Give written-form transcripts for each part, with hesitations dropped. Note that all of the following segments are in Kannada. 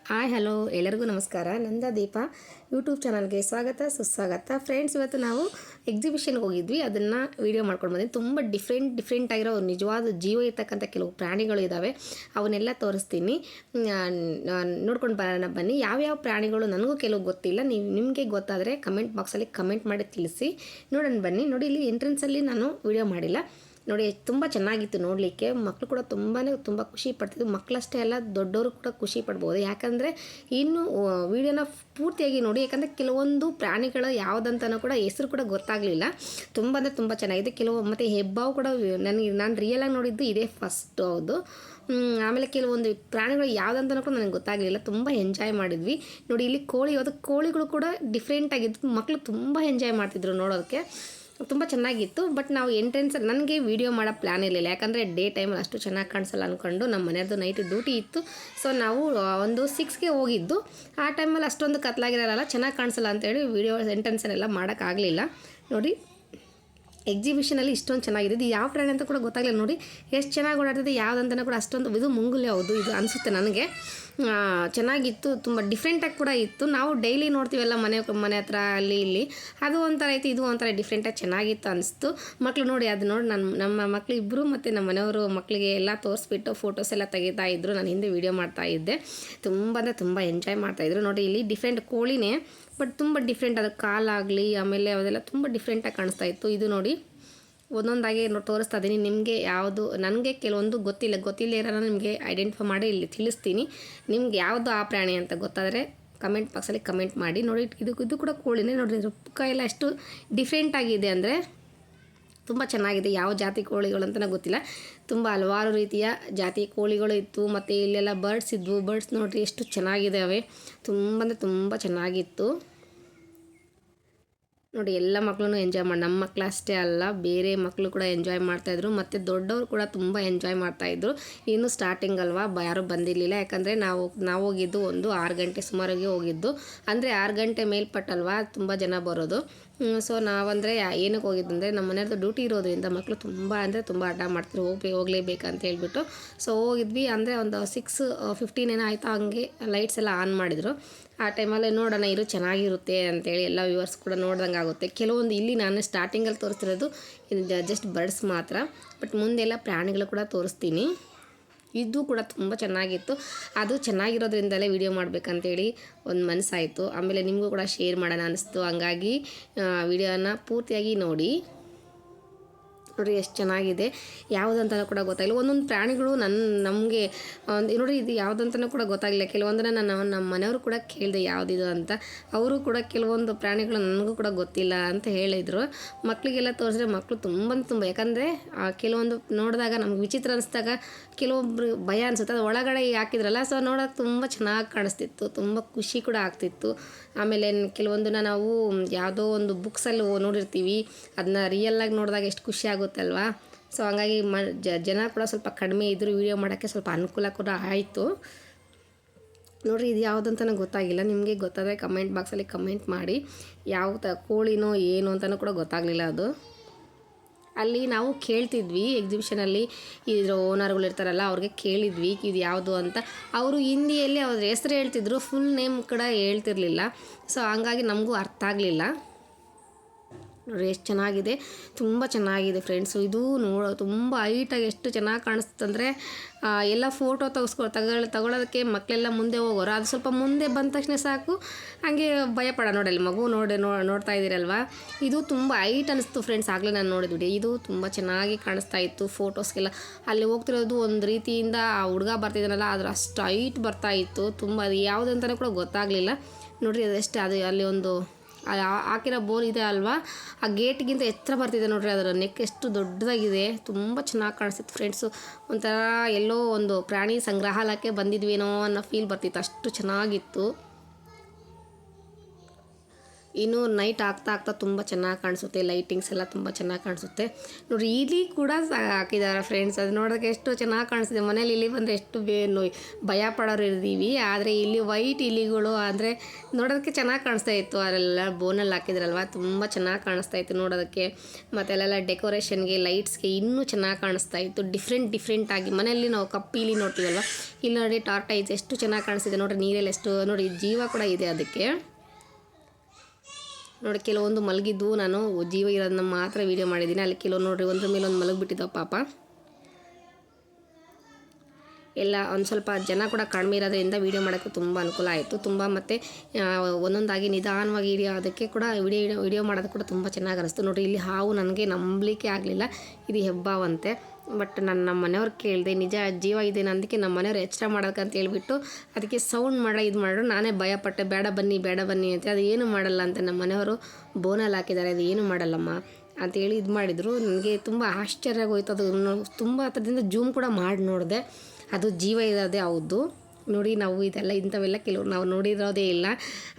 ಹಾಯ್ ಹಲೋ ಎಲ್ಲರಿಗೂ ನಮಸ್ಕಾರ. ನಂದ ದೀಪ ಯೂಟ್ಯೂಬ್ ಚಾನಲ್ಗೆ ಸ್ವಾಗತ ಸುಸ್ವಾಗತ. ಫ್ರೆಂಡ್ಸ್, ಇವತ್ತು ನಾವು ಎಕ್ಸಿಬಿಷನ್ಗೆ ಹೋಗಿದ್ವಿ. ಅದನ್ನು ವೀಡಿಯೋ ಮಾಡ್ಕೊಂಡು ಬಂದಿದ್ವಿ. ತುಂಬ ಡಿಫ್ರೆಂಟ್ ಆಗಿರೋ ನಿಜವಾದ ಜೀವ ಇರ್ತಕ್ಕಂಥ ಕೆಲವು ಪ್ರಾಣಿಗಳು ಇದ್ದಾವೆ. ಅವನ್ನೆಲ್ಲ ತೋರಿಸ್ತೀನಿ, ನೋಡ್ಕೊಂಡು ಬರೋಣ ಬನ್ನಿ. ಯಾವ್ಯಾವ ಪ್ರಾಣಿಗಳು ನನಗೂ ಕೆಲವು ಗೊತ್ತಿಲ್ಲ. ನಿಮಗೆ ಗೊತ್ತಾದರೆ ಕಮೆಂಟ್ ಬಾಕ್ಸಲ್ಲಿ ಕಮೆಂಟ್ ಮಾಡಿ ತಿಳಿಸಿ. ನೋಡೋಣ ಬನ್ನಿ. ನೋಡಿ, ಇಲ್ಲಿ ಎಂಟ್ರೆನ್ಸಲ್ಲಿ ನಾನು ವೀಡಿಯೋ ಮಾಡಿಲ್ಲ. ನೋಡಿ, ತುಂಬ ಚೆನ್ನಾಗಿತ್ತು ನೋಡಲಿಕ್ಕೆ. ಮಕ್ಕಳು ಕೂಡ ತುಂಬ ಖುಷಿ ಪಡ್ತಿದ್ದು. ಮಕ್ಕಳಷ್ಟೇ ಅಲ್ಲ, ದೊಡ್ಡವರು ಕೂಡ ಖುಷಿ ಪಡ್ಬೋದು. ಯಾಕಂದರೆ ಇನ್ನು ವೀಡಿಯೋನ ಪೂರ್ತಿಯಾಗಿ ನೋಡಿ. ಯಾಕಂದರೆ ಕೆಲವೊಂದು ಪ್ರಾಣಿಗಳ ಯಾವುದಂತನೂ ಕೂಡ ಹೆಸರು ಕೂಡ ಗೊತ್ತಾಗಲಿಲ್ಲ. ತುಂಬ ಚೆನ್ನಾಗಿದೆ. ಮತ್ತು ಹೆಬ್ಬಾವು ಕೂಡ ನಾನು ರಿಯಲಾಗಿ ನೋಡಿದ್ದು ಇದೇ ಫಸ್ಟ್. ಹೌದು. ಆಮೇಲೆ ಕೆಲವೊಂದು ಪ್ರಾಣಿಗಳು ಯಾವುದಂತನೂ ಕೂಡ ನನಗೆ ಗೊತ್ತಾಗಲಿಲ್ಲ. ತುಂಬ ಎಂಜಾಯ್ ಮಾಡಿದ್ವಿ. ನೋಡಿ, ಇಲ್ಲಿ ಕೋಳಿಗಳು ಕೂಡ ಡಿಫ್ರೆಂಟ್ ಆಗಿದ್ದು. ಮಕ್ಕಳು ತುಂಬ ಎಂಜಾಯ್ ಮಾಡ್ತಿದ್ರು ನೋಡೋದಕ್ಕೆ. ತುಂಬ ಚೆನ್ನಾಗಿತ್ತು. ಬಟ್ ನಾವು ಎಂಟ್ರೆನ್ಸ್ ನನಗೆ ವೀಡಿಯೋ ಮಾಡೋ ಪ್ಲ್ಯಾನ್ ಇರಲಿಲ್ಲ. ಯಾಕಂದರೆ ಡೇ ಟೈಮಲ್ಲಿ ಅಷ್ಟು ಚೆನ್ನಾಗಿ ಕಾಣಿಸಲ್ಲ ಅಂದ್ಕೊಂಡು ನಮ್ಮ ಮನೆಯದು ನೈಟ್ ಡ್ಯೂಟಿ ಇತ್ತು. ಸೊ ನಾವು ಒಂದು 6ಗೆ ಹೋಗಿದ್ದು. ಆ ಟೈಮಲ್ಲಿ ಅಷ್ಟೊಂದು ಕತ್ಲಾಗಿರಲ್ಲ, ಚೆನ್ನಾಗಿ ಕಾಣಿಸಲ್ಲ ಅಂತೇಳಿ ವೀಡಿಯೋ ಎಂಟ್ರೆನ್ಸನ್ನೆಲ್ಲ ಮಾಡೋಕ್ಕಾಗಲಿಲ್ಲ. ನೋಡಿ, ಎಕ್ಸಿಬಿಷನಲ್ಲಿ ಇಷ್ಟೊಂದು ಚೆನ್ನಾಗಿದೆ. ಇದು ಯಾವ ಪ್ರಾಣಿ ಅಂತ ಕೂಡ ಗೊತ್ತಾಗಲಿಲ್ಲ. ನೋಡಿ ಎಷ್ಟು ಚೆನ್ನಾಗಿ ಓಡಾಡ್ತಿದೆ. ಯಾವುದಂತನೂ ಕೂಡ ಅಷ್ಟೊಂದು ಇದು ಮುಂಗುಲಿ. ಹೌದು, ಇದು ಅನಿಸುತ್ತೆ ನನಗೆ. ಚೆನ್ನಾಗಿತ್ತು. ತುಂಬ ಡಿಫ್ರೆಂಟಾಗಿ ಕೂಡ ಇತ್ತು. ನಾವು ಡೈಲಿ ನೋಡ್ತೀವಲ್ಲ ಮನೆ ಹತ್ರ ಅಲ್ಲಿ ಇಲ್ಲಿ, ಅದು ಒಂಥರ ಐತಿ, ಇದು ಒಂಥರ ಡಿಫ್ರೆಂಟಾಗಿ ಚೆನ್ನಾಗಿತ್ತು ಅನಿಸ್ತು. ಮಕ್ಕಳು ನೋಡಿ, ಅದು ನೋಡಿ ನಮ್ಮ ಮಕ್ಕಳು ಇಬ್ಬರು ಮತ್ತು ನಮ್ಮ ಮನೆಯವರು ಮಕ್ಕಳಿಗೆ ಎಲ್ಲ ತೋರಿಸ್ಬಿಟ್ಟು ಫೋಟೋಸ್ ಎಲ್ಲ ತೆಗಿತಾ ಇದ್ದರು. ನಾನು ಹಿಂದೆ ವೀಡಿಯೋ ಮಾಡ್ತಾ ಇದ್ದೆ. ತುಂಬ ಎಂಜಾಯ್ ಮಾಡ್ತಾಯಿದ್ರು. ನೋಡಿ, ಇಲ್ಲಿ ಡಿಫ್ರೆಂಟ್ ಕೋಳಿನೇ, ಬಟ್ ತುಂಬ ಡಿಫ್ರೆಂಟ್. ಅದು ಕಾಲಾಗಲಿ ಆಮೇಲೆ ಅದೆಲ್ಲ ತುಂಬ ಡಿಫ್ರೆಂಟಾಗಿ ಕಾಣಿಸ್ತಾ ಇತ್ತು. ಇದು ನೋಡಿ, ಒಂದೊಂದಾಗಿ ತೋರಿಸ್ತಾ ಇದ್ದೀನಿ ನಿಮಗೆ. ಯಾವುದು ನನಗೆ ಕೆಲವೊಂದು ಗೊತ್ತಿಲ್ಲ ಇರೋಣ ನಿಮಗೆ ಐಡೆಂಟಿಫೈ ಮಾಡಿ ಇಲ್ಲಿ ತಿಳಿಸ್ತೀನಿ. ನಿಮ್ಗೆ ಯಾವುದು ಆ ಪ್ರಾಣಿ ಅಂತ ಗೊತ್ತಾದರೆ ಕಮೆಂಟ್ ಬಾಕ್ಸಲ್ಲಿ ಕಮೆಂಟ್ ಮಾಡಿ. ನೋಡಿ, ಇದು ಕೂಡ ಕೋಳಿನೇ. ನೋಡಿ, ರುಪ್ಕ ಎಲ್ಲ ಎಷ್ಟು ಡಿಫ್ರೆಂಟಾಗಿದೆ ಅಂದರೆ ತುಂಬ ಚೆನ್ನಾಗಿದೆ. ಯಾವ ಜಾತಿ ಕೋಳಿಗಳು ಅಂತಲೇ ಗೊತ್ತಿಲ್ಲ. ತುಂಬ ಹಲವಾರು ರೀತಿಯ ಜಾತಿ ಕೋಳಿಗಳು ಇತ್ತು. ಮತ್ತು ಇಲ್ಲೆಲ್ಲ ಬರ್ಡ್ಸ್ ಇದ್ವು. ಬರ್ಡ್ಸ್ ನೋಡಿರಿ ಎಷ್ಟು ಚೆನ್ನಾಗಿದ್ದಾವೆ. ತುಂಬ ಚೆನ್ನಾಗಿತ್ತು. ನೋಡಿ, ಎಲ್ಲ ಮಕ್ಕಳೂ ಎಂಜಾಯ್ ಮಾಡಿ, ನಮ್ಮ ಮಕ್ಕಳು ಅಷ್ಟೇ ಅಲ್ಲ, ಬೇರೆ ಮಕ್ಕಳು ಕೂಡ ಎಂಜಾಯ್ ಮಾಡ್ತಾಯಿದ್ರು. ಮತ್ತು ದೊಡ್ಡವರು ಕೂಡ ತುಂಬ ಎಂಜಾಯ್ ಮಾಡ್ತಾಯಿದ್ರು. ಇನ್ನು ಸ್ಟಾರ್ಟಿಂಗ್ ಅಲ್ವಾ, ಯಾರೂ ಬಂದಿರಲಿಲ್ಲ. ಯಾಕಂದರೆ ನಾವು ಹೋಗಿದ್ದು ಒಂದು 6 ಗಂಟೆ ಸುಮಾರಿಗೆ ಹೋಗಿದ್ದು. ಅಂದರೆ 6 ಗಂಟೆ ಮೇಲ್ಪಟ್ಟಲ್ವಾ ತುಂಬ ಜನ ಬರೋದು. ಸೊ ನಾವಂದರೆ ಏನಕ್ಕೆ ಹೋಗಿದ್ದು ಅಂದರೆ ನಮ್ಮ ಮನೆಯವ್ರದ್ದು ಡ್ಯೂಟಿ ಇರೋದ್ರಿಂದ ಮಕ್ಕಳು ತುಂಬ ಹಠ ಮಾಡ್ತಿದ್ರು, ಹೋಗಲೇಬೇಕಂತ ಹೇಳ್ಬಿಟ್ಟು. ಸೊ ಹೋಗಿದ್ವಿ. ಅಂದರೆ ಒಂದು 6:15 ಏನೋ ಆಯಿತು. ಹಂಗೆ ಲೈಟ್ಸ್ ಎಲ್ಲ ಆನ್ ಮಾಡಿದರು. ಆ ಟೈಮಲ್ಲಿ ನೋಡೋಣ ಇರು, ಚೆನ್ನಾಗಿರುತ್ತೆ ಅಂತೇಳಿ ಎಲ್ಲ ವ್ಯೂವರ್ಸ್ ಕೂಡ ನೋಡ್ದಂಗೆ ಆಗುತ್ತೆ. ಕೆಲವೊಂದು ಇಲ್ಲಿ ನಾನು ಸ್ಟಾರ್ಟಿಂಗಲ್ಲಿ ತೋರಿಸ್ತಿರೋದು ಇದು ಜಸ್ಟ್ ಬರ್ಡ್ಸ್ ಮಾತ್ರ. ಬಟ್ ಮುಂದೆಲ್ಲ ಪ್ರಾಣಿಗಳು ಕೂಡ ತೋರಿಸ್ತೀನಿ. ಇದು ಕೂಡ ತುಂಬ ಚೆನ್ನಾಗಿತ್ತು. ಅದು ಚೆನ್ನಾಗಿರೋದ್ರಿಂದಲೇ ವೀಡಿಯೋ ಮಾಡಬೇಕಂತೇಳಿ ಒಂದು ಮನಸ್ಸಾಯಿತು. ಆಮೇಲೆ ನಿಮಗೂ ಕೂಡ ಶೇರ್ ಮಾಡೋಣ ಅನ್ನಿಸ್ತು. ಹಂಗಾಗಿ ವಿಡಿಯೋನ ಪೂರ್ತಿಯಾಗಿ ನೋಡಿ ಎಷ್ಟು ಚೆನ್ನಾಗಿದೆ. ಯಾವುದಂತನೂ ಕೂಡ ಗೊತ್ತಾಗಿಲ್ಲ. ಒಂದೊಂದು ಪ್ರಾಣಿಗಳು ನಮಗೆ ನೋಡಿ, ಇದು ಯಾವುದಂತನೂ ಕೂಡ ಗೊತ್ತಾಗಲಿಲ್ಲ. ಕೆಲವೊಂದನ್ನು ನಮ್ಮ ಮನೆಯವರು ಕೂಡ ಕೇಳಿದೆ ಯಾವುದಿದು ಅಂತ. ಅವರು ಕೂಡ ಕೆಲವೊಂದು ಪ್ರಾಣಿಗಳು ನನಗೂ ಕೂಡ ಗೊತ್ತಿಲ್ಲ ಅಂತ ಹೇಳಿದರು. ಮಕ್ಕಳಿಗೆಲ್ಲ ತೋರಿಸಿದ್ರೆ ಮಕ್ಕಳು ತುಂಬ ಯಾಕಂದರೆ ಕೆಲವೊಂದು ನೋಡಿದಾಗ ನಮ್ಗೆ ವಿಚಿತ್ರ ಅನಿಸಿದಾಗ ಕೆಲವೊಬ್ರು ಭಯ ಅನಿಸುತ್ತೆ. ಅದು ಒಳಗಡೆ ಹಾಕಿದ್ರಲ್ಲ, ಸೊ ನೋಡೋಕೆ ತುಂಬ ಚೆನ್ನಾಗಿ ಕಾಣಿಸ್ತಿತ್ತು. ತುಂಬ ಖುಷಿ ಕೂಡ ಆಗ್ತಿತ್ತು. ಆಮೇಲೆ ಕೆಲವೊಂದನ್ನ ನಾವು ಯಾವುದೋ ಒಂದು ಬುಕ್ಸಲ್ಲಿ ನೋಡಿರ್ತೀವಿ. ಅದನ್ನ ರಿಯಲ್ಲಾಗಿ ನೋಡಿದಾಗ ಎಷ್ಟು ಖುಷಿ ಆಗುತ್ತಲ್ವಾ. ಸೊ ಹಂಗಾಗಿ ಜನ ಕೂಡ ಸ್ವಲ್ಪ ಕಡಿಮೆ ಇದ್ದರು. ವೀಡಿಯೋ ಮಾಡೋಕ್ಕೆ ಸ್ವಲ್ಪ ಅನುಕೂಲ ಕೂಡ ಆಯಿತು. ನೋಡಿರಿ, ಇದು ಯಾವುದಂತನೂ ಗೊತ್ತಾಗಿಲ್ಲ. ನಿಮಗೆ ಗೊತ್ತಾದರೆ ಕಮೆಂಟ್ ಬಾಕ್ಸಲ್ಲಿ ಕಮೆಂಟ್ ಮಾಡಿ. ಯಾವ ಕೋಳಿನೋ ಏನು ಅಂತಲೂ ಕೂಡ ಗೊತ್ತಾಗಲಿಲ್ಲ. ಅದು ಅಲ್ಲಿ ನಾವು ಕೇಳ್ತಿದ್ವಿ ಎಕ್ಸಿಬಿಷನಲ್ಲಿ, ಇದ್ರ ಓನರ್ಗಳು ಇರ್ತಾರಲ್ಲ, ಅವ್ರಿಗೆ ಕೇಳಿದ್ವಿ ಇದು ಯಾವುದು ಅಂತ. ಅವರು ಹಿಂದಿಯಲ್ಲಿ ಅವ್ರ ಹೆಸರು ಹೇಳ್ತಿದ್ರು, ಫುಲ್ ನೇಮ್ ಕೂಡ ಹೇಳ್ತಿರ್ಲಿಲ್ಲ. ಸೊ ಹಂಗಾಗಿ ನಮಗೂ ಅರ್ಥ ಆಗಲಿಲ್ಲ. ನೋಡಿ ಎಷ್ಟು ಚೆನ್ನಾಗಿದೆ, ತುಂಬ ಚೆನ್ನಾಗಿದೆ ಫ್ರೆಂಡ್ಸು. ಇದು ತುಂಬ ಹೈಟಾಗಿ ಎಷ್ಟು ಚೆನ್ನಾಗಿ ಕಾಣಿಸ್ತಂದರೆ ಎಲ್ಲ ಫೋಟೋ ತಗೊಳ್ಳೋದಕ್ಕೆ ಮಕ್ಕಳೆಲ್ಲ ಮುಂದೆ ಹೋಗೋರು. ಅದು ಸ್ವಲ್ಪ ಮುಂದೆ ಬಂದ ತಕ್ಷಣ ಸಾಕು, ಹಾಗೆ ಭಯಪಡ. ನೋಡಲ್ಲಿ ಮಗು ನೋಡ್ತಾ ಇದ್ದೀರಲ್ವ. ಇದು ತುಂಬ ಹೈಟ್ ಅನ್ನಿಸ್ತು ಫ್ರೆಂಡ್ಸ್. ಆಗಲೇ ನಾನು ನೋಡಿದ್ವಿ. ಇದು ತುಂಬ ಚೆನ್ನಾಗಿ ಕಾಣಿಸ್ತಾ ಇತ್ತು ಫೋಟೋಸ್ಗೆಲ್ಲ. ಅಲ್ಲಿ ಹೋಗ್ತಿರೋದು ಒಂದು ರೀತಿಯಿಂದ ಆ ಹುಡುಗ ಬರ್ತಿದ್ದಾನಲ್ಲ, ಅದ್ರ ಅಷ್ಟು ಹೈಟ್ ಬರ್ತಾ ಇತ್ತು. ತುಂಬ ಅದು ಯಾವುದಂತಲೂ ಕೂಡ ಗೊತ್ತಾಗಲಿಲ್ಲ. ನೋಡಿರಿ, ಅದೆಷ್ಟು ಅದು ಅಲ್ಲಿ ಒಂದು ಹಾಕಿರೋ ಬೋರ್ ಇದೆ ಅಲ್ವಾ, ಆ ಗೇಟ್ಗಿಂತ ಎತ್ತರ ಬರ್ತಿದೆ ನೋಡ್ರಿ. ಅದರ ನೆಕ್ ಎಷ್ಟು ದೊಡ್ಡದಾಗಿದೆ. ತುಂಬ ಚೆನ್ನಾಗಿ ಕಾಣಿಸ್ತಿತ್ತು ಫ್ರೆಂಡ್ಸು. ಒಂಥರ ಎಲ್ಲೋ ಒಂದು ಪ್ರಾಣಿ ಸಂಗ್ರಹಾಲಯಕ್ಕೆ ಬಂದಿದ್ವೇನೋ ಅನ್ನೋ ಫೀಲ್ ಬರ್ತಿತ್ತು. ಅಷ್ಟು ಚೆನ್ನಾಗಿತ್ತು. ಇನ್ನು ನೈಟ್ ಆಗ್ತಾ ತುಂಬ ಚೆನ್ನಾಗಿ ಕಾಣಿಸುತ್ತೆ. ಲೈಟಿಂಗ್ಸ್ ಎಲ್ಲ ತುಂಬ ಚೆನ್ನಾಗಿ ಕಾಣಿಸುತ್ತೆ. ನೋಡಿರಿ ಇಲಿ ಕೂಡ ಹಾಕಿದ್ದಾರೆ ಫ್ರೆಂಡ್ಸ್. ಅದು ನೋಡೋದಕ್ಕೆ ಎಷ್ಟು ಚೆನ್ನಾಗಿ ಕಾಣಿಸ್ತಿದೆ. ಮನೇಲಿ ಇಲಿ ಬಂದರೆ ಎಷ್ಟು ಭಯ ಪಡೋರು ಇರ್ತೀವಿ, ಆದರೆ ಇಲ್ಲಿ ವೈಟ್ ಇಲಿಗಳು ಅಂದರೆ ನೋಡೋದಕ್ಕೆ ಚೆನ್ನಾಗಿ ಕಾಣಿಸ್ತಾ ಇತ್ತು. ಅದೆಲ್ಲ ಬೋನಲ್ಲಿ ಹಾಕಿದ್ರಲ್ವ, ತುಂಬ ಚೆನ್ನಾಗಿ ಕಾಣಿಸ್ತಾ ಇತ್ತು ನೋಡೋದಕ್ಕೆ. ಮತ್ತು ಅಲ್ಲೆಲ್ಲ ಡೆಕೋರೇಷನ್ಗೆ ಲೈಟ್ಸ್ಗೆ ಇನ್ನೂ ಚೆನ್ನಾಗಿ ಕಾಣಿಸ್ತಾ ಇತ್ತು. ಡಿಫ್ರೆಂಟಾಗಿ ಮನೆಯಲ್ಲಿ ನಾವು ಕಪ್ಪು ಇಲಿ ನೋಡ್ತೀವಲ್ವ, ಇಲ್ಲಿ ನೋಡಿ ಟಾರ್ಟೈಸ್ ಎಷ್ಟು ಚೆನ್ನಾಗಿ ಕಾಣಿಸ್ತಿದೆ ನೋಡಿರಿ. ನೀರಲ್ಲಿ ಎಷ್ಟು ನೋಡಿ ಜೀವ ಕೂಡ ಇದೆ ಅದಕ್ಕೆ. ನೋಡಿ ಕೆಲವೊಂದು ಮಲಗಿದ್ದು ನಾನು ಜೀವ ಇರೋದನ್ನ ಮಾತ್ರ ವೀಡಿಯೋ ಮಾಡಿದ್ದೀನಿ. ಅಲ್ಲಿ ಕೆಲವು ನೋಡಿರಿ ಒಂದ್ರ ಮೇಲೆ ಒಂದು ಮಲಗಿಬಿಟ್ಟಿದ್ದಾವೆ ಪಾಪ. ಎಲ್ಲ ಒಂದು ಸ್ವಲ್ಪ ಜನ ಕೂಡ ಕಡಿಮೆ ಇರೋದ್ರಿಂದ ವೀಡಿಯೋ ಮಾಡೋಕ್ಕೆ ತುಂಬ ಅನುಕೂಲ ಆಯಿತು. ತುಂಬ ಮತ್ತು ಒಂದೊಂದಾಗಿ ನಿಧಾನವಾಗಿ ಅದಕ್ಕೆ ಕೂಡ ವಿಡಿಯೋ ಮಾಡೋದು ಕೂಡ ತುಂಬ ಚೆನ್ನಾಗಿ ಅನಿಸ್ತು. ನೋಡಿರಿ ಇಲ್ಲಿ ಹಾವು ನನಗೆ ನಂಬಲಿಕ್ಕೆ ಆಗಲಿಲ್ಲ, ಇದು ಹೆಬ್ಬಾವಂತೆ. ಬಟ್ ನಮ್ಮ ಮನೆಯವ್ರು ಕೇಳಿದೆ, ನಿಜ ಜೀವ ಇದೆ ಅದಕ್ಕೆ ನಮ್ಮ ಮನೆಯವ್ರು ಎಚ್ಚರ ಮಾಡೋಕ್ಕಂತ ಹೇಳ್ಬಿಟ್ಟು ಅದಕ್ಕೆ ಸೌಂಡ್ ಮಾಡಿದ್ರು. ನಾನೇ ಭಯಪಟ್ಟೆ, ಬೇಡ ಬನ್ನಿ ಅಂತ. ಅದು ಏನು ಮಾಡಲ್ಲ ಅಂತ ನಮ್ಮ ಮನೆಯವರು ಬೋನಲ್ಲಿ ಹಾಕಿದ್ದಾರೆ, ಅದು ಏನು ಮಾಡಲ್ಲಮ್ಮ ಅಂತೇಳಿ ಇದು ಮಾಡಿದರು. ನನಗೆ ತುಂಬ ಆಶ್ಚರ್ಯ ಆಗೋಯ್ತು. ಅದು ತುಂಬ ಹತ್ರದಿಂದ ಜೂಮ್ ಕೂಡ ಮಾಡಿ ನೋಡಿದೆ, ಅದು ಜೀವ ಇರೋದೇ ಹೌದು. ನೋಡಿ ನಾವು ಇಂಥವೆಲ್ಲ ಕೆಲವು ನಾವು ನೋಡಿರೋದೇ ಇಲ್ಲ.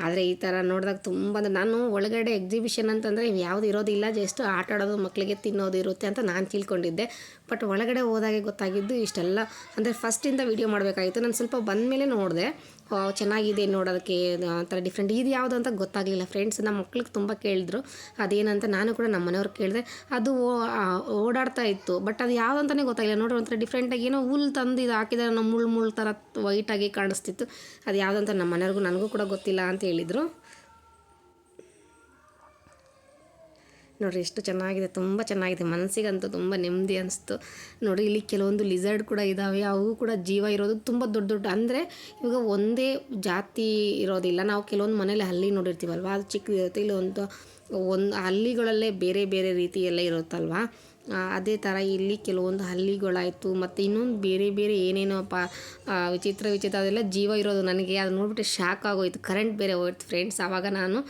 ಆದರೆ ಈ ಥರ ನೋಡಿದಾಗ ತುಂಬ ಅಂದರೆ ನಾನು ಒಳಗಡೆ ಎಕ್ಸಿಬಿಷನ್ ಅಂತಂದರೆ ಯಾವುದು ಇರೋದಿಲ್ಲ, ಜಸ್ಟ್ ಆಟ ಆಡೋದು ಮಕ್ಕಳಿಗೆ ತಿನ್ನೋದು ಇರುತ್ತೆ ಅಂತ ನಾನು ತಿಳ್ಕೊಂಡಿದ್ದೆ. ಬಟ್ ಒಳಗಡೆ ಹೋದಾಗೆ ಗೊತ್ತಾಗಿದ್ದು ಇಷ್ಟೆಲ್ಲ. ಅಂದರೆ ಫಸ್ಟಿಂದ ವೀಡಿಯೋ ಮಾಡಬೇಕಾಗಿತ್ತು. ನಾನು ಸ್ವಲ್ಪ ಬಂದ ಮೇಲೆ ನೋಡಿದೆ, ಚೆನ್ನಾಗಿದೆ ನೋಡೋದಕ್ಕೆ, ಒಂಥರ ಡಿಫ್ರೆಂಟ್. ಇದು ಯಾವುದು ಅಂತ ಗೊತ್ತಾಗಲಿಲ್ಲ ಫ್ರೆಂಡ್ಸ್. ನಮ್ಮ ಮಕ್ಳಿಗೆ ತುಂಬ ಕೇಳಿದ್ರು ಅದೇನಂತ. ನಾನು ಕೂಡ ನಮ್ಮ ಮನೆಯವ್ರು ಕೇಳಿದೆ. ಅದು ಓಡಾಡ್ತಾ ಇತ್ತು, ಬಟ್ ಅದು ಯಾವುದು ಅಂತಲೇ ಗೊತ್ತಾಗಿಲ್ಲ. ನೋಡ್ರಿ ಒಂಥರ ಡಿಫ್ರೆಂಟಾಗಿ ಏನೋ ಹುಲ್ಲು ತಂದು ಇದು ಹಾಕಿದರೆ ನಮ್ಮ ಮುಳ್ಳು ಥರ ವೈಟಾಗಿ ಕಾಣಿಸ್ತಿತ್ತು. ಅದು ಯಾವುದಂತ ನಮ್ಮ ಮನೆಯವ್ರಿಗೂ ನನಗೂ ಕೂಡ ಗೊತ್ತಿಲ್ಲ ಅಂತ ಹೇಳಿದರು. ನೋಡಿರಿ ಎಷ್ಟು ಚೆನ್ನಾಗಿದೆ, ತುಂಬ ಚೆನ್ನಾಗಿದೆ. ಮನಸ್ಸಿಗಂತೂ ತುಂಬ ನೆಮ್ಮದಿ ಅನಿಸ್ತು. ನೋಡಿ ಇಲ್ಲಿ ಕೆಲವೊಂದು ಲಿಸರ್ಡ್ ಕೂಡ ಇದ್ದಾವೆ, ಅವು ಕೂಡ ಜೀವ ಇರೋದು ತುಂಬ ದೊಡ್ಡ ಅಂದರೆ ಇವಾಗ ಒಂದೇ ಜಾತಿ ಇರೋದಿಲ್ಲ. ನಾವು ಕೆಲವೊಂದು ಮನೇಲಿ ಹಲ್ಲಿ ನೋಡಿರ್ತೀವಲ್ವ, ಅದು ಚಿಕ್ಕದಿರುತ್ತೆ. ಇಲ್ಲಿ ಒಂದು ಹಲ್ಲಿಗಳಲ್ಲೇ ಬೇರೆ ರೀತಿ ಎಲ್ಲ ಇರುತ್ತಲ್ವ, ಅದೇ ಥರ ಇಲ್ಲಿ ಕೆಲವೊಂದು ಹಲ್ಲಿಗಳಾಯಿತು. ಮತ್ತು ಇನ್ನೊಂದು ಬೇರೆ ಏನೇನೋ ವಿಚಿತ್ರ ಅದೆಲ್ಲ ಜೀವ ಇರೋದು. ನನಗೆ ಅದು ನೋಡ್ಬಿಟ್ಟು ಶಾಕ್ ಆಗೋಯ್ತು. ಕರೆಂಟ್ ಬೇರೆ ಹೋಯ್ತು ಫ್ರೆಂಡ್ಸ್. ಆವಾಗ ನಾನು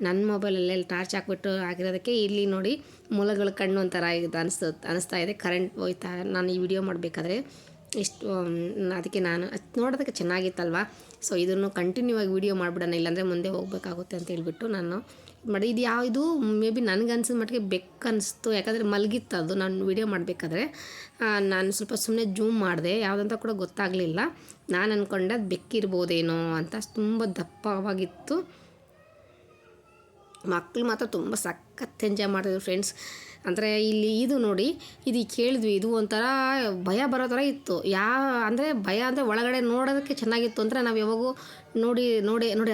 ನನ್ನ ಮೊಬೈಲಲ್ಲೇ ಟಾರ್ಚ್ ಹಾಕ್ಬಿಟ್ಟು ಆಗಿರೋದಕ್ಕೆ ಇಲ್ಲಿ ನೋಡಿ ಮೊಲಗಳ ಕಣ್ಣು ಒಂಥರ ಇದು ಅನಿಸ್ತಾ ಇದೆ. ಕರೆಂಟ್ ಹೋಯ್ತಾ ನಾನು ಈ ವಿಡಿಯೋ ಮಾಡಬೇಕಾದ್ರೆ ಇಷ್ಟು ಅದಕ್ಕೆ ನಾನು ನೋಡೋದಕ್ಕೆ ಚೆನ್ನಾಗಿತ್ತಲ್ವ. ಸೊ ಇದನ್ನು ಕಂಟಿನ್ಯೂ ಆಗಿ ವೀಡಿಯೋ ಮಾಡಿಬಿಡೋಣ, ಇಲ್ಲಾಂದರೆ ಮುಂದೆ ಹೋಗಬೇಕಾಗುತ್ತೆ ಅಂತ ಹೇಳ್ಬಿಟ್ಟು ನಾನು ಮಾಡಿ. ಇದು ಯಾವುದು ಮೇ ಬಿ ನನಗೆ ಅನ್ಸಿದ ಮಟ್ಟಿಗೆ ಬೆಕ್ಕು ಅನಿಸ್ತು, ಯಾಕಂದರೆ ಮಲಗಿತ್ತು ಅದು. ನಾನು ವೀಡಿಯೋ ಮಾಡಬೇಕಾದ್ರೆ ನಾನು ಸ್ವಲ್ಪ ಸುಮ್ಮನೆ ಜೂಮ್ ಮಾಡಿದೆ, ಯಾವುದಂತ ಕೂಡ ಗೊತ್ತಾಗಲಿಲ್ಲ. ನಾನು ಅಂದ್ಕೊಂಡೆ ಅದು ಬೆಕ್ಕಿರ್ಬೋದೇನೋ ಅಂತ. ತುಂಬ ದಪ್ಪವಾಗಿತ್ತು. ಮಕ್ಕಳು ಮಾತ್ರ ತುಂಬ ಸಖತ್ ಎಂಜಾಯ್ ಮಾಡ್ತಿದ್ರು ಫ್ರೆಂಡ್ಸ್. ಅಂದರೆ ಇಲ್ಲಿ ಇದು ನೋಡಿ, ಇದು ಕೇಳಿದ್ವಿ, ಇದು ಒಂಥರ ಭಯ ಬರೋ ಥರ ಇತ್ತು. ಅಂದರೆ ಭಯ ಅಂದರೆ ಒಳಗಡೆ ನೋಡೋದಕ್ಕೆ ಚೆನ್ನಾಗಿತ್ತು ಅಂದರೆ ನಾವು ಯಾವಾಗೂ ನೋಡಿ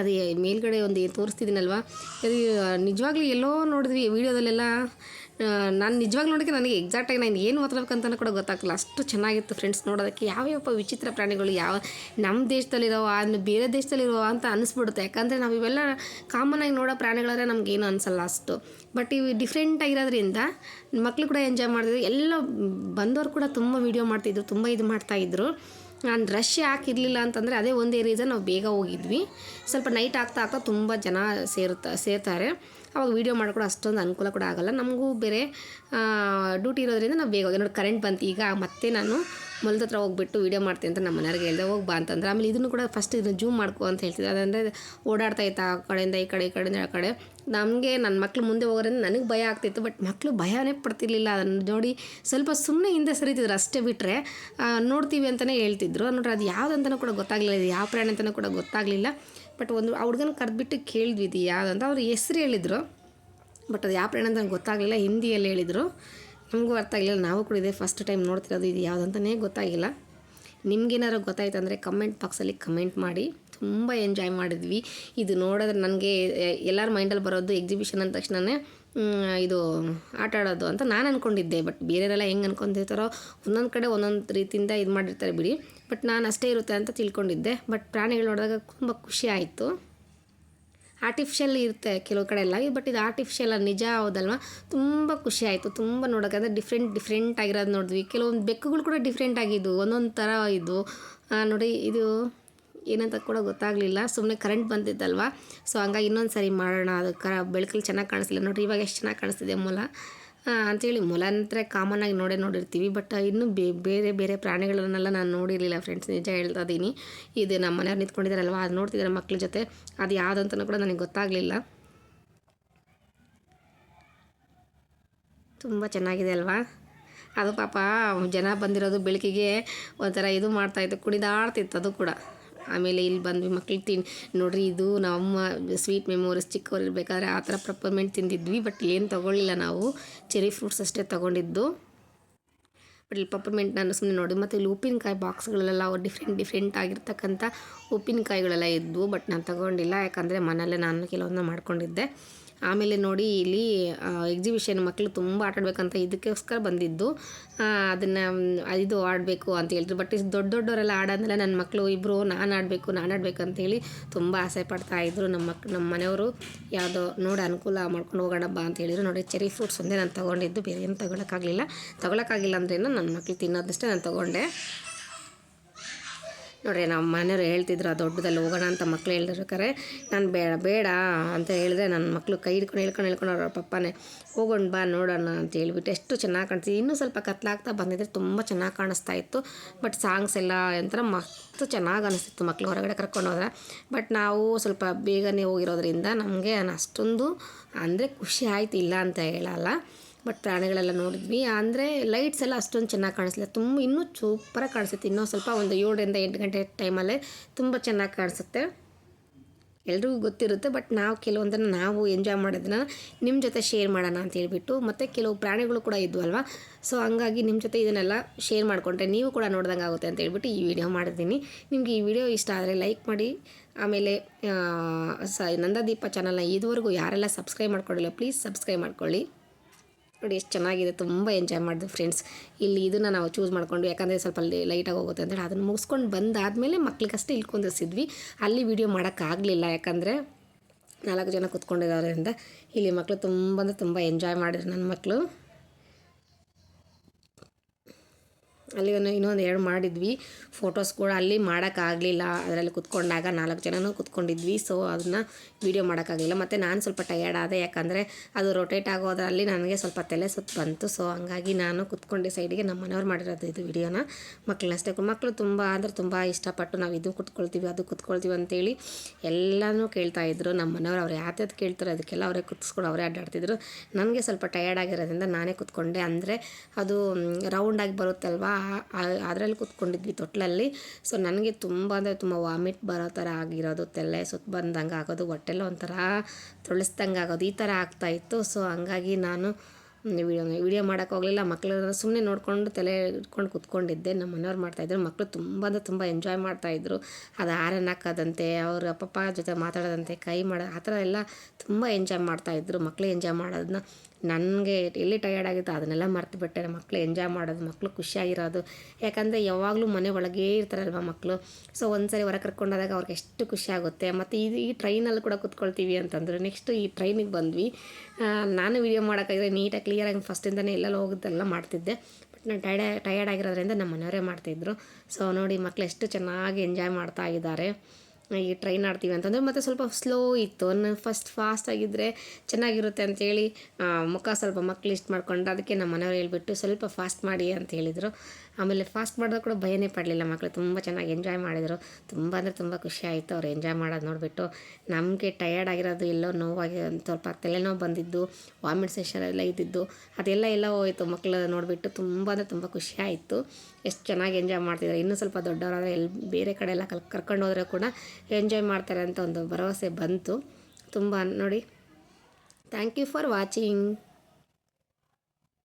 ಅದು ಮೇಲ್ಗಡೆ ಒಂದು ತೋರಿಸ್ತಿದ್ದೀನಲ್ವ, ಅದು ನಿಜವಾಗ್ಲೂ ಎಲ್ಲೋ ನೋಡಿದ್ವಿ ವೀಡಿಯೋದಲ್ಲೆಲ್ಲ. ನಾನು ನಿಜವಾಗ್ಲೂ ನೋಡೋಕ್ಕೆ ನನಗೆ ಎಕ್ಸಾಕ್ಟಾಗಿ ನಾನು ಏನು ಮಾತಾಡ್ಬೇಕಂತ ಕೂಡ ಗೊತ್ತಾಗ್ತಿಲ್ಲ, ಅಷ್ಟು ಚೆನ್ನಾಗಿತ್ತು ಫ್ರೆಂಡ್ಸ್ ನೋಡೋದಕ್ಕೆ. ಯಾವ್ಯಾವ ವಿಚಿತ್ರ ಪ್ರಾಣಿಗಳು ನಮ್ಮ ದೇಶದಲ್ಲಿರೋ ಬೇರೆ ದೇಶದಲ್ಲಿರೋ ಅಂತ ಅನಿಸ್ಬಿಡುತ್ತೆ. ಯಾಕಂದರೆ ನಾವು ಇವೆಲ್ಲ ಕಾಮನಾಗಿ ನೋಡೋ ಪ್ರಾಣಿಗಳಾದ್ರೆ ನಮಗೇನು ಅನಿಸಲ್ಲ ಅಷ್ಟು. ಬಟ್ ಇವು ಡಿಫ್ರೆಂಟಾಗಿರೋದ್ರಿಂದ ಮಕ್ಕಳು ಕೂಡ ಎಂಜಾಯ್ ಮಾಡ್ತಿದ್ರು. ಎಲ್ಲ ಬಂದವರು ಕೂಡ ತುಂಬ ವೀಡಿಯೋ ಮಾಡ್ತಿದ್ರು, ತುಂಬ ಇದು ಮಾಡ್ತಾಯಿದ್ರು. ನಾನು ರಶ್ ಯಾಕಿರಲಿಲ್ಲ ಅಂತಂದರೆ ಅದೇ ಒಂದೇ ರೀಸನ್, ನಾವು ಬೇಗ ಹೋಗಿದ್ವಿ. ಸ್ವಲ್ಪ ನೈಟ್ ಆಗ್ತಾ ತುಂಬ ಜನ ಸೇರ್ತಾರೆ. ಅವಾಗ ವೀಡಿಯೋ ಮಾಡ್ಕೊಡೋ ಅಷ್ಟೊಂದು ಅನುಕೂಲ ಕೂಡ ಆಗೋಲ್ಲ. ನಮಗೂ ಬೇರೆ ಡ್ಯೂಟಿ ಇರೋದ್ರಿಂದ ನಾವು ಬೇಗ ಹೋಗಿ ನೋಡಿ ಕರೆಂಟ್ ಬಂತು. ಈಗ ಮತ್ತೆ ನಾನು ಮೊಲದ ಹತ್ರ ಹೋಗ್ಬಿಟ್ಟು ವೀಡಿಯೋ ಮಾಡ್ತೀನಿ ಅಂತ ನಮ್ಮ ಮನೆಯವ್ರಿಗೆ ಹೇಳಿದೆ, ಹೋಗಿ ಬಾ ಅಂತಂದ್ರೆ. ಆಮೇಲೆ ಇದನ್ನು ಕೂಡ ಫಸ್ಟ್ ಇದನ್ನು ಜೂಮ್ ಮಾಡ್ಕೊ ಅಂತ ಹೇಳ್ತಿದ್ದೆ. ಅದಂದರೆ ಓಡಾಡ್ತಾ ಇತ್ತು ಆ ಕಡೆಯಿಂದ ಈ ಕಡೆಯಿಂದ ಆ ಕಡೆ. ನಮಗೆ ನನ್ನ ಮಕ್ಕಳು ಮುಂದೆ ಹೋಗೋದ್ರಿಂದ ನನಗೆ ಭಯ ಆಗ್ತಿತ್ತು, ಬಟ್ ಮಕ್ಕಳು ಭಯನೇ ಪಡ್ತಿರ್ಲಿಲ್ಲ. ಅದನ್ನು ನೋಡಿ ಸ್ವಲ್ಪ ಸುಮ್ಮನೆ ಹಿಂದೆ ಸರಿತಿದ್ರು ಅಷ್ಟೇ, ಬಿಟ್ಟರೆ ನೋಡ್ತೀವಿ ಅಂತಲೇ ಹೇಳ್ತಿದ್ರು. ನೋಡ್ರಿ ಅದು ಯಾವುದಂತನೂ ಕೂಡ ಗೊತ್ತಾಗಲಿಲ್ಲ, ಇದು ಯಾವ ಪ್ರಾಣಿ ಅಂತಲೂ ಕೂಡ ಗೊತ್ತಾಗಲಿಲ್ಲ. ಬಟ್ ಒಂದು ಹುಡುಗನ ಕರೆದ್ಬಿಟ್ಟು ಕೇಳಿದ್ವಿ ಇದು ಯಾವುದಂತ. ಅವ್ರು ಹೆಸ್ರು ಹೇಳಿದರು, ಬಟ್ ಅದು ಯಾವ ಪ್ರಾಣಿ ಅಂತ ಗೊತ್ತಾಗಲಿಲ್ಲ. ಹಿಂದಿಯಲ್ಲಿ ಹೇಳಿದರು, ನಮಗೂ ಅರ್ಥ ಆಗಲಿಲ್ಲ. ನಾವು ಕೂಡ ಇದೆ ಫಸ್ಟ್ ಟೈಮ್ ನೋಡ್ತಿರೋದು, ಇದು ಯಾವುದಂತಲೇ ಗೊತ್ತಾಗಿಲ್ಲ. ನಿಮ್ಗೇನಾದ್ರು ಗೊತ್ತಾಯ್ತು ಅಂದರೆ ಕಮೆಂಟ್ ಬಾಕ್ಸಲ್ಲಿ ಕಮೆಂಟ್ ಮಾಡಿ. ತುಂಬ ಎಂಜಾಯ್ ಮಾಡಿದ್ವಿ. ಇದು ನೋಡಿದ್ರೆ ನನಗೆ ಎಲ್ಲರ ಮೈಂಡಲ್ಲಿ ಬರೋದು ಎಕ್ಸಿಬಿಷನ್ ಅಂದ ತಕ್ಷಣವೇ ಇದು ಆಟ ಆಡೋದು ಅಂತ ನಾನು ಅಂದ್ಕೊಂಡಿದ್ದೆ. ಬಟ್ ಬೇರೆಯವರೆಲ್ಲ ಹೆಂಗೆ ಅಂದ್ಕೊಂಡಿರ್ತಾರೋ ಒಂದೊಂದು ಕಡೆ ಒಂದೊಂದು ರೀತಿಯಿಂದ ಇದು ಮಾಡಿರ್ತಾರೆ ಬಿಡಿ. ಬಟ್ ನಾನು ಅಷ್ಟೇ ಇರುತ್ತೆ ಅಂತ ತಿಳ್ಕೊಂಡಿದ್ದೆ. ಬಟ್ ಪ್ರಾಣಿಗಳು ನೋಡಿದಾಗ ತುಂಬ ಖುಷಿ ಆಯಿತು. ಆರ್ಟಿಫಿಷಿಯಲ್ ಇರುತ್ತೆ ಕೆಲವು ಕಡೆ ಎಲ್ಲ, ಬಟ್ ಇದು ಆರ್ಟಿಫಿಷಿಯಲ್ ನಿಜ ಹೌದಲ್ವ. ತುಂಬ ಖುಷಿ ಆಯಿತು ತುಂಬ ನೋಡೋಕ್ಕೆ. ಡಿಫ್ರೆಂಟ್ ಆಗಿರೋದು ನೋಡಿದ್ವಿ. ಕೆಲವೊಂದು ಬೆಕ್ಕುಗಳು ಕೂಡ ಡಿಫ್ರೆಂಟ್ ಆಗಿದ್ದು, ಒಂದೊಂದು ಥರ ಇದು ನೋಡಿ. ಇದು ಏನಂತ ಕೂಡ ಗೊತ್ತಾಗಲಿಲ್ಲ, ಸುಮ್ಮನೆ ಕರೆಂಟ್ ಬಂದಿದ್ದಲ್ವ. ಸೊ ಹಂಗಾಗಿ ಇನ್ನೊಂದು ಸರಿ ಮಾಡೋಣ. ಅದು ಬೆಳಕಲ್ಲಿ ಚೆನ್ನಾಗಿ ಕಾಣಿಸ್ತಿಲ್ಲ ನೋಡಿರಿ. ಇವಾಗ ಎಷ್ಟು ಚೆನ್ನಾಗಿ ಕಾಣಿಸ್ತಿದೆ ಮೊಲ ಅಂಥೇಳಿ. ಮೊಲ ಅಂದರೆ ಕಾಮನ್ನಾಗಿ ನೋಡಿರ್ತೀವಿ, ಬಟ್ ಇನ್ನೂ ಬೇರೆ ಪ್ರಾಣಿಗಳನ್ನೆಲ್ಲ ನಾನು ನೋಡಿರಲಿಲ್ಲ ಫ್ರೆಂಡ್ಸ್, ನಿಜ ಹೇಳ್ತಾ ಇದ್ದೀನಿ. ಇದು ನಮ್ಮ ಮನೆಯವ್ರು ನಿಂತ್ಕೊಂಡಿದ್ದಾರಲ್ವ, ಅದು ನೋಡ್ತಿದ್ದಾರೆ ಮಕ್ಳ ಜೊತೆ. ಅದು ಯಾವುದಂತನೂ ಕೂಡ ನನಗೆ ಗೊತ್ತಾಗಲಿಲ್ಲ. ತುಂಬ ಚೆನ್ನಾಗಿದೆ ಅಲ್ವಾ? ಅದು ಪಾಪ ಜನ ಬಂದಿರೋದು ಬೆಳಕಿಗೆ ಒಂಥರ ಇದು ಮಾಡ್ತಾಯಿತ್ತು, ಕುಣಿದಾಡ್ತಿತ್ತು ಅದು ಕೂಡ. ಆಮೇಲೆ ಇಲ್ಲಿ ಬಂದ್ವಿ ಮಕ್ಳಿಗೆ ನೋಡ್ರಿ, ಇದು ನಮ್ಮ ಸ್ವೀಟ್ ಮೆಮೊರೀಸ್. ಚಿಕ್ಕವರಿರ್ಬೇಕಾದ್ರೆ ಆ ಥರ ಪೆಪ್ಪರ್ಮೆಂಟ್ ತಿಂದಿದ್ವಿ, ಬಟ್ ಏನು ತೊಗೊಳ್ಳಿಲ್ಲ ನಾವು, ಚೆರಿ ಫ್ರೂಟ್ಸ್ ಅಷ್ಟೇ ತೊಗೊಂಡಿದ್ದು. ಬಟ್ ಇಲ್ಲಿ ಪೆಪ್ಪರ್ಮೆಂಟ್ ನಾನು ಸುಮ್ಮನೆ ನೋಡಿ. ಮತ್ತು ಇಲ್ಲಿ ಉಪ್ಪಿನಕಾಯಿ ಬಾಕ್ಸ್ಗಳೆಲ್ಲ ಡಿಫ್ರೆಂಟ್ ಆಗಿರ್ತಕ್ಕಂಥ ಉಪ್ಪಿನಕಾಯಿಗಳೆಲ್ಲ ಇದ್ವು, ಬಟ್ ನಾನು ತೊಗೊಂಡಿಲ್ಲ, ಯಾಕಂದರೆ ಮನೆಯಲ್ಲೇ ನಾನು ಕೆಲವೊಂದನ್ನ ಮಾಡ್ಕೊಂಡಿದ್ದೆ. ಆಮೇಲೆ ನೋಡಿ, ಇಲ್ಲಿ ಎಕ್ಸಿಬಿಷನ್ ಮಕ್ಕಳು ತುಂಬ ಆಟಾಡಬೇಕಂತ ಇದಕ್ಕೋಸ್ಕರ ಬಂದಿದ್ದು. ಅದನ್ನು ಇದು ಆಡಬೇಕು ಅಂತ ಹೇಳಿದ್ರು. ಬಟ್ ಇಷ್ಟು ದೊಡ್ಡವರೆಲ್ಲ ಆಡೋದ್ಮೇಲೆ ನನ್ನ ಮಕ್ಕಳು ಇಬ್ಬರು ನಾನು ಆಡಬೇಕು ಅಂತೇಳಿ ತುಂಬ ಆಸೆ ಪಡ್ತಾಯಿದ್ರು. ನಮ್ಮ ಮನೆಯವರು ಯಾವುದೋ ನೋಡಿ ಅನುಕೂಲ ಮಾಡ್ಕೊಂಡು ಹೋಗೋಣ ಬಾ ಅಂತ ಹೇಳಿದ್ರು. ನೋಡಿ, ಚೆರಿ ಫ್ರೂಟ್ಸ್ ಒಂದೇ ನಾನು ತೊಗೊಂಡಿದ್ದು, ಬೇರೆ ಏನು ತೊಗೊಳಕ್ಕಾಗಿಲ್ಲ ಅಂದ್ರೇನು, ನನ್ನ ಮಕ್ಳು ತಿನ್ನೋದಷ್ಟೇ ನಾನು ತೊಗೊಂಡೆ. ನೋಡ್ರಿ, ನಮ್ಮ ಮನೆಯವರು ಹೇಳ್ತಿದ್ರು ದೊಡ್ಡದಲ್ಲಿ ಹೋಗೋಣ ಅಂತ. ಮಕ್ಳು ಹೇಳಿರ್ಬೇಕಾರೆ ನಾನು ಬೇಡ ಅಂತ ಹೇಳಿದ್ರೆ, ನನ್ನ ಮಕ್ಕಳು ಕೈ ಹೇಳ್ಕೊಂಡು ಅವ್ರ ಪಪ್ಪನೇ ಹೋಗೋಣ ಬಾ ನೋಡೋಣ ಅಂತ ಹೇಳ್ಬಿಟ್ಟು ಎಷ್ಟು ಚೆನ್ನಾಗಿ ಕಾಣಿಸ್ತೀವಿ. ಇನ್ನೂ ಸ್ವಲ್ಪ ಕತ್ಲಾಗ್ತಾ ಬಂದಿದ್ರೆ ತುಂಬ ಚೆನ್ನಾಗಿ ಕಾಣಿಸ್ತಾ ಇತ್ತು. ಬಟ್ ಸಾಂಗ್ಸ್ ಎಲ್ಲ ಒಂಥರ ಮಸ್ತು ಚೆನ್ನಾಗಿ ಅನಿಸ್ತಿತ್ತು ಮಕ್ಕಳು ಹೊರಗಡೆ ಕರ್ಕೊಂಡು ಹೋದ್ರೆ. ಬಟ್ ನಾವು ಸ್ವಲ್ಪ ಬೇಗನೆ ಹೋಗಿರೋದ್ರಿಂದ ನಮಗೆ ಅಷ್ಟೊಂದು ಅಂದರೆ ಖುಷಿ ಆಯ್ತು, ಇಲ್ಲ ಅಂತ ಹೇಳಲ್ಲ. ಬಟ್ ಪ್ರಾಣಿಗಳೆಲ್ಲ ನೋಡಿದ್ವಿ. ಅಂದರೆ ಲೈಟ್ಸ್ ಎಲ್ಲ ಅಷ್ಟೊಂದು ಚೆನ್ನಾಗಿ ಕಾಣಿಸ್ಲಿಲ್ಲ, ಇನ್ನೂ ಸೂಪರಾಗಿ ಕಾಣಿಸುತ್ತೆ. ಇನ್ನೂ ಸ್ವಲ್ಪ ಒಂದು 7ರಿಂದ 8 ಗಂಟೆ ಟೈಮಲ್ಲೇ ತುಂಬ ಚೆನ್ನಾಗಿ ಕಾಣಿಸುತ್ತೆ. ಎಲ್ರಿಗೂ ಗೊತ್ತಿರುತ್ತೆ, ಬಟ್ ನಾವು ಕೆಲವೊಂದನ್ನು ನಾವು ಎಂಜಾಯ್ ಮಾಡೋದನ್ನ ನಿಮ್ಮ ಜೊತೆ ಶೇರ್ ಮಾಡೋಣ ಅಂತ ಹೇಳ್ಬಿಟ್ಟು. ಮತ್ತು ಕೆಲವು ಪ್ರಾಣಿಗಳು ಕೂಡ ಇದ್ವು ಅಲ್ವಾ, ಸೊ ಹಂಗಾಗಿ ನಿಮ್ಮ ಜೊತೆ ಇದನ್ನೆಲ್ಲ ಶೇರ್ ಮಾಡಿಕೊಂಡ್ರೆ ನೀವು ಕೂಡ ನೋಡ್ದಂಗೆ ಆಗುತ್ತೆ ಅಂತ ಹೇಳ್ಬಿಟ್ಟು ಈ ವಿಡಿಯೋ ಮಾಡಿದ್ದೀನಿ. ನಿಮಗೆ ಈ ವಿಡಿಯೋ ಇಷ್ಟ ಆದರೆ ಲೈಕ್ ಮಾಡಿ. ಆಮೇಲೆ ನಂದಾದೀಪ ಚಾನಲ್ನ ಇದುವರೆಗೂ ಯಾರೆಲ್ಲ ಸಬ್ಸ್ಕ್ರೈಬ್ ಮಾಡ್ಕೊಳ್ಳಿಲ್ಲ, ಪ್ಲೀಸ್ ಸಬ್ಸ್ಕ್ರೈಬ್ ಮಾಡ್ಕೊಳ್ಳಿ. ನೋಡಿ ಎಷ್ಟು ಚೆನ್ನಾಗಿದೆ, ತುಂಬ ಎಂಜಾಯ್ ಮಾಡಿದ್ವಿ ಫ್ರೆಂಡ್ಸ್. ಇಲ್ಲಿ ಇದನ್ನು ನಾವು ಚೂಸ್ ಮಾಡಿಕೊಂಡು, ಯಾಕಂದರೆ ಸ್ವಲ್ಪ ಲೈಟಾಗಿ ಹೋಗುತ್ತೆ ಅಂತೇಳಿ ಅದನ್ನು ಮುಗಿಸ್ಕೊಂಡು ಬಂದಾದಮೇಲೆ ಮಕ್ಳಿಗಷ್ಟೇ ಇಲ್ಲಿ ಕುಂದಿಸಿದ್ವಿ. ಅಲ್ಲಿ ವೀಡಿಯೋ ಮಾಡೋಕ್ಕಾಗಲಿಲ್ಲ, ಯಾಕಂದರೆ 4 ಜನ ಕೂತ್ಕೊಂಡಿರೋದ್ರಿಂದ. ಇಲ್ಲಿ ಮಕ್ಕಳು ತುಂಬ ಎಂಜಾಯ್ ಮಾಡಿದ್ರು ನನ್ನ ಮಕ್ಕಳು. ಅಲ್ಲಿ ಇನ್ನೊಂದು 2 ಮಾಡಿದ್ವಿ ಫೋಟೋಸ್ ಕೂಡ. ಅಲ್ಲಿ ಮಾಡೋಕ್ಕಾಗಲಿಲ್ಲ, ಅದರಲ್ಲಿ ಕುತ್ಕೊಂಡಾಗ 4 ಜನನೂ ಕುತ್ಕೊಂಡಿದ್ವಿ, ಸೊ ಅದನ್ನು ವೀಡಿಯೋ ಮಾಡೋಕ್ಕಾಗಲಿಲ್ಲ. ಮತ್ತು ನಾನು ಸ್ವಲ್ಪ ಟಯರ್ಡ್ ಆದೆ, ಯಾಕಂದರೆ ಅದು ರೊಟೇಟ್ ಆಗೋದ್ರಲ್ಲಿ ನನಗೆ ಸ್ವಲ್ಪ ತಲೆ ಸುತ್ತು ಬಂತು. ಸೊ ಹಂಗಾಗಿ ನಾನು ಕುತ್ಕೊಂಡು ಸೈಡಿಗೆ ನಮ್ಮ ಮನೆಯವ್ರು ಮಾಡಿರೋದು ಇದು ವಿಡಿಯೋನ. ಮಕ್ಕಳನ್ನಷ್ಟೇ, ಮಕ್ಕಳು ತುಂಬ ಇಷ್ಟಪಟ್ಟು ನಾವು ಇದು ಕುತ್ಕೊಳ್ತೀವಿ ಅಂತೇಳಿ ಎಲ್ಲನೂ ಕೇಳ್ತಾಯಿದ್ರು. ನಮ್ಮ ಮನೆಯವ್ರು ಅವ್ರು ಯಾವ್ದು ಕೇಳ್ತಾರೆ ಅದಕ್ಕೆಲ್ಲ ಅವರೇ ಕುತ್ಸ್ಕೊಂಡು ಅವರೇ ಅಡ್ಡಾಡ್ತಿದ್ರು. ನನಗೆ ಸ್ವಲ್ಪ ಟಯರ್ಡ್ ಆಗಿರೋದ್ರಿಂದ ನಾನೇ ಕುತ್ಕೊಂಡೆ. ಅಂದರೆ ಅದು ರೌಂಡಾಗಿ ಬರುತ್ತಲ್ವ, ಅದರಲ್ಲಿ ಕೂತ್ಕೊಂಡಿದ್ವಿ ತೊಟ್ಲಲ್ಲಿ. ಸೊ ನನಗೆ ತುಂಬ ವಾಮಿಟ್ ಬರೋ ಥರ ಆಗಿರೋದು, ತಲೆ ಸುತ್ತ ಬಂದಂಗೆ ಆಗೋದು, ಹೊಟ್ಟೆಲ್ಲ ಒಂಥರ ತೊಳಸ್ದಂಗೆ ಆಗೋದು, ಈ ಥರ ಆಗ್ತಾಯಿತ್ತು. ಸೊ ಹಂಗಾಗಿ ನಾನು ವಿಡಿಯೋ ಮಾಡೋಕ್ಕೆ ಹೋಗಲಿಲ್ಲ. ಮಕ್ಕಳನ್ನ ಸುಮ್ಮನೆ ನೋಡಿಕೊಂಡು ತಲೆ ಇಟ್ಕೊಂಡು ಕೂತ್ಕೊಂಡಿದ್ದೆ. ನಮ್ಮ ಮನೆಯವ್ರು ಮಾಡ್ತಾಯಿದ್ರು. ಮಕ್ಕಳು ತುಂಬ ಎಂಜಾಯ್ ಮಾಡ್ತಾಯಿದ್ರು. ಅದು ಹಾರನ್ ಹಾಕೋದಂತೆ, ಅವ್ರ ಪಪ್ಪ ಜೊತೆ ಮಾತಾಡೋದಂತೆ, ಕೈ ಮಾಡೋದು, ಆ ಥರ ಎಲ್ಲ ತುಂಬ ಎಂಜಾಯ್ ಮಾಡ್ತಾಯಿದ್ರು. ಮಕ್ಕಳು ಎಂಜಾಯ್ ಮಾಡೋದನ್ನ ನನಗೆ ಎಲ್ಲಿ ಟಯರ್ಡ್ ಆಗಿತ್ತು ಅದನ್ನೆಲ್ಲ ಮರ್ತುಬಿಟ್ಟೆ. ಮಕ್ಕಳು ಎಂಜಾಯ್ ಮಾಡೋದು, ಮಕ್ಕಳು ಖುಷಿಯಾಗಿರೋದು. ಯಾಕಂದರೆ ಯಾವಾಗಲೂ ಮನೆ ಒಳಗೇ ಇರ್ತಾರಲ್ವ ಮಕ್ಕಳು. ಸೊ ಒಂದ್ಸರಿ ಹೊರ ಕರ್ಕೊಂಡೋದಾಗ ಅವ್ರಿಗೆ ಎಷ್ಟು ಖುಷಿಯಾಗುತ್ತೆ. ಮತ್ತು ಈ ಟ್ರೈನಲ್ಲಿ ಕೂಡ ಕೂತ್ಕೊಳ್ತೀವಿ ಅಂತಂದರು. ನೆಕ್ಸ್ಟು ಈ ಟ್ರೈನಿಗೆ ಬಂದ್ವಿ. ನಾನು ವೀಡಿಯೋ ಮಾಡೋಕ್ಕಾಗಿದ್ರೆ ನೀಟಾಗಿ ಕ್ಲಿಯರಾಗಿ ಫಸ್ಟಿಂದನೇ ಎಲ್ಲೆಲ್ಲ ಹೋಗೋದೆಲ್ಲ ಮಾಡ್ತಿದ್ದೆ. ಬಟ್ ನಾನು ಟಯರ್ಡ್ ಆಗಿರೋದ್ರಿಂದ ನಮ್ಮ ಮನೆಯವರೇ ಮಾಡ್ತಿದ್ರು. ಸೊ ನೋಡಿ, ಮಕ್ಕಳು ಎಷ್ಟು ಚೆನ್ನಾಗಿ ಎಂಜಾಯ್ ಮಾಡ್ತಾ ಇದ್ದಾರೆ. ಈ ಟ್ರೈನ್ ಆಡ್ತೀವಿ ಅಂತಂದರೆ. ಮತ್ತು ಸ್ವಲ್ಪ ಸ್ಲೋ ಇತ್ತು, ಫಾಸ್ಟ್ ಆಗಿದ್ದರೆ ಚೆನ್ನಾಗಿರುತ್ತೆ ಅಂಥೇಳಿ ಮುಖ ಸ್ವಲ್ಪ ಮಕ್ಳು ಇಷ್ಟು ಮಾಡ್ಕೊಂಡು, ಅದಕ್ಕೆ ನಮ್ಮ ಮನೆಯವ್ರು ಹೇಳ್ಬಿಟ್ಟು ಸ್ವಲ್ಪ ಫಾಸ್ಟ್ ಮಾಡಿ ಅಂತ ಹೇಳಿದರು. ಆಮೇಲೆ ಫಾಸ್ಟ್ ಮಾಡಿದಾಗ ಕೂಡ ಭಯನೇ ಪಡಲಿಲ್ಲ ಮಕ್ಕಳು, ತುಂಬ ಚೆನ್ನಾಗಿ ಎಂಜಾಯ್ ಮಾಡಿದರು. ತುಂಬ ಖುಷಿ ಆಯಿತು ಅವ್ರು ಎಂಜಾಯ್ ಮಾಡೋದು ನೋಡಿಬಿಟ್ಟು. ನಮಗೆ ಟಯರ್ಡ್ ಆಗಿರೋದು, ಎಲ್ಲೋ ನೋವಾಗಿ ಸ್ವಲ್ಪ ತಲೆನೋವು ಬಂದಿದ್ದು, ವಾಮಿಟ್ ಸೆಷನ್ ಎಲ್ಲ ಇದ್ದಿದ್ದು, ಅದೆಲ್ಲ ಹೋಯಿತು ಮಕ್ಕಳು ನೋಡಿಬಿಟ್ಟು. ತುಂಬ ಖುಷಿ ಆಯಿತು. ಎಷ್ಟು ಚೆನ್ನಾಗಿ ಎಂಜಾಯ್ ಮಾಡ್ತಿದ್ದಾರೆ. ಇನ್ನೂ ಸ್ವಲ್ಪ ದೊಡ್ಡವರಾದರೆ ಬೇರೆ ಕಡೆ ಎಲ್ಲ ಕರ್ಕೊಂಡು ಹೋದರೆ ಕೂಡ ಎಂಜಾಯ್ ಮಾಡ್ತಾರೆ ಅಂತ ಒಂದು ಭರವಸೆ ಬಂತು. ತುಂಬ ನೋಡಿ. Thank you for watching.